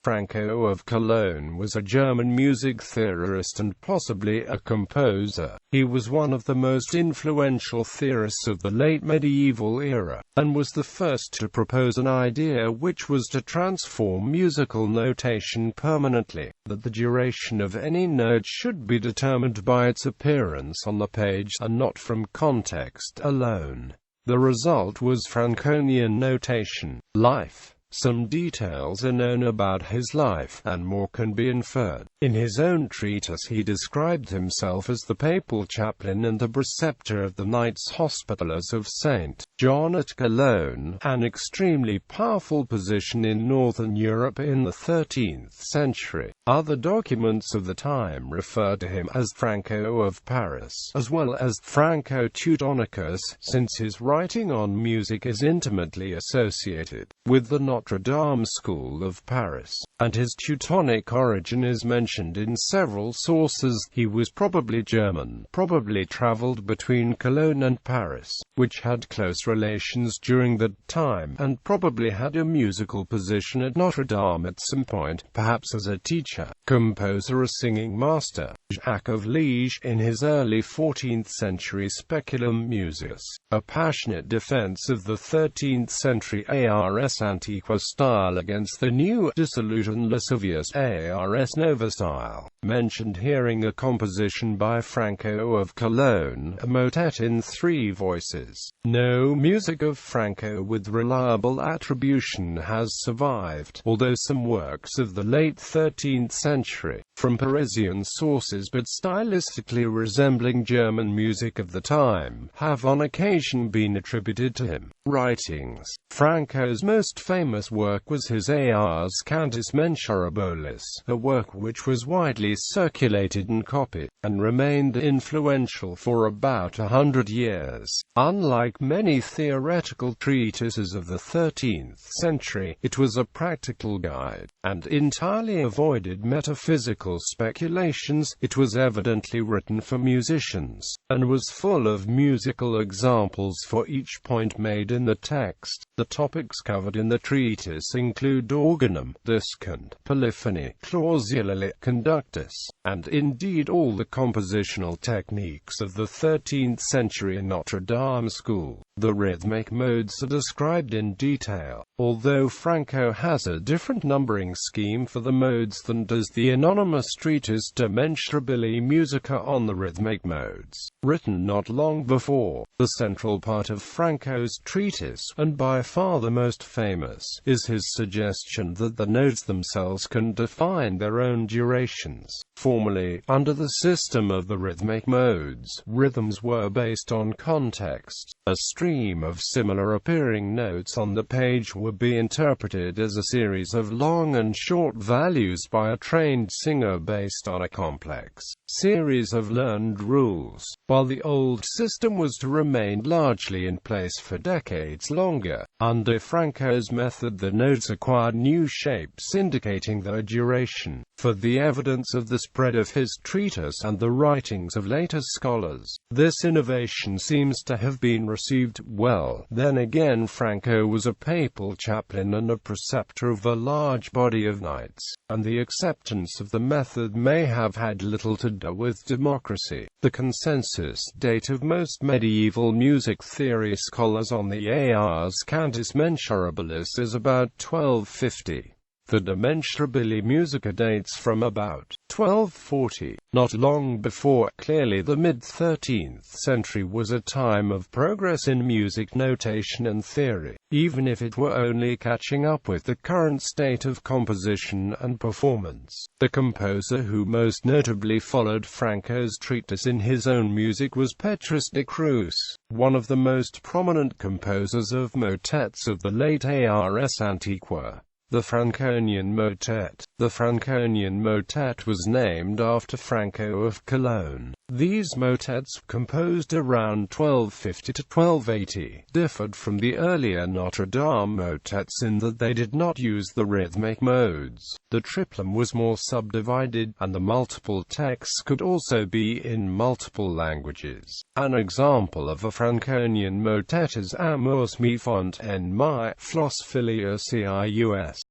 Franco of Cologne was a German music theorist and possibly a composer. He was one of the most influential theorists of the late medieval era, and was the first to propose an idea which was to transform musical notation permanently, that the duration of any note should be determined by its appearance on the page, and not from context alone. The result was Franconian notation. Life. Some details are known about his life, and more can be inferred. In his own treatise he described himself as the papal chaplain and the preceptor of the Knights Hospitallers of St. John at Cologne, an extremely powerful position in northern Europe in the 13th century. Other documents of the time refer to him as Franco of Paris, as well as Franco Teutonicus, since his writing on music is intimately associated with the Notre Dame School of Paris, and his Teutonic origin is mentioned in several sources. He was probably German, probably traveled between Cologne and Paris, which had close relations during that time, and probably had a musical position at Notre Dame at some point, perhaps as a teacher, composer or singing master. Jacques of Liege, in his early 14th century Speculum Musicis, a passionate defense of the 13th century Ars Antiqua style against the new, dissolute and lascivious Ars Nova style, mentioned hearing a composition by Franco of Cologne, a motet in 3 voices. No music of Franco with reliable attribution has survived, although some works of the late 13th century, from Parisian sources but stylistically resembling German music of the time, have on occasion been attributed to him. Writings. Franco's most famous work was his Ars Cantis Mensurabilis, a work which was widely circulated and copied, and remained influential for about 100 years. Unlike many theoretical treatises of the 13th century, it was a practical guide, and entirely avoided metaphysical speculations. It was evidently written for musicians, and was full of musical examples for each point made in the text. The topics covered in the treatise include organum, discant, polyphony, clausulae, conductus, and indeed all the compositional techniques of the 13th century Notre Dame school. The rhythmic modes are described in detail, although Franco has a different numbering scheme for the modes than does the anonymous treatise De Mensurabili Musica on the rhythmic modes, written not long before. The central part of Franco's treatise, and by far the most famous, is his suggestion that the notes themselves can define their own durations. Formerly, under the system of the rhythmic modes, rhythms were based on context. A stream of similar appearing notes on the page would be interpreted as a series of long and short values by a trained singer based on a complex series of learned rules, while the old system was to remain largely in place for decades longer. Under Franco's method, the notes acquired new shapes indicating their duration. For the evidence of the spread of his treatise and the writings of later scholars, this innovation seems to have been received well. Then again, Franco was a papal chaplain and a preceptor of a large body of knights, and the acceptance of the method may have had little to do with democracy. The consensus date of most medieval music theory scholars on the Ars Cantis Mensurabilis is about 1250. The De Mensurabili Musica dates from about 1240, not long before. Clearly the mid-13th century was a time of progress in music notation and theory, even if it were only catching up with the current state of composition and performance. The composer who most notably followed Franco's treatise in his own music was Petrus de Cruz, one of the most prominent composers of motets of the late Ars Antiqua. The Franconian Motet. The Franconian Motet was named after Franco of Cologne. These motets, composed around 1250 to 1280, differed from the earlier Notre Dame motets in that they did not use the rhythmic modes. The triplum was more subdivided, and the multiple texts could also be in multiple languages. An example of a Franconian motet is Amours mi font en mi, Flos filius ius.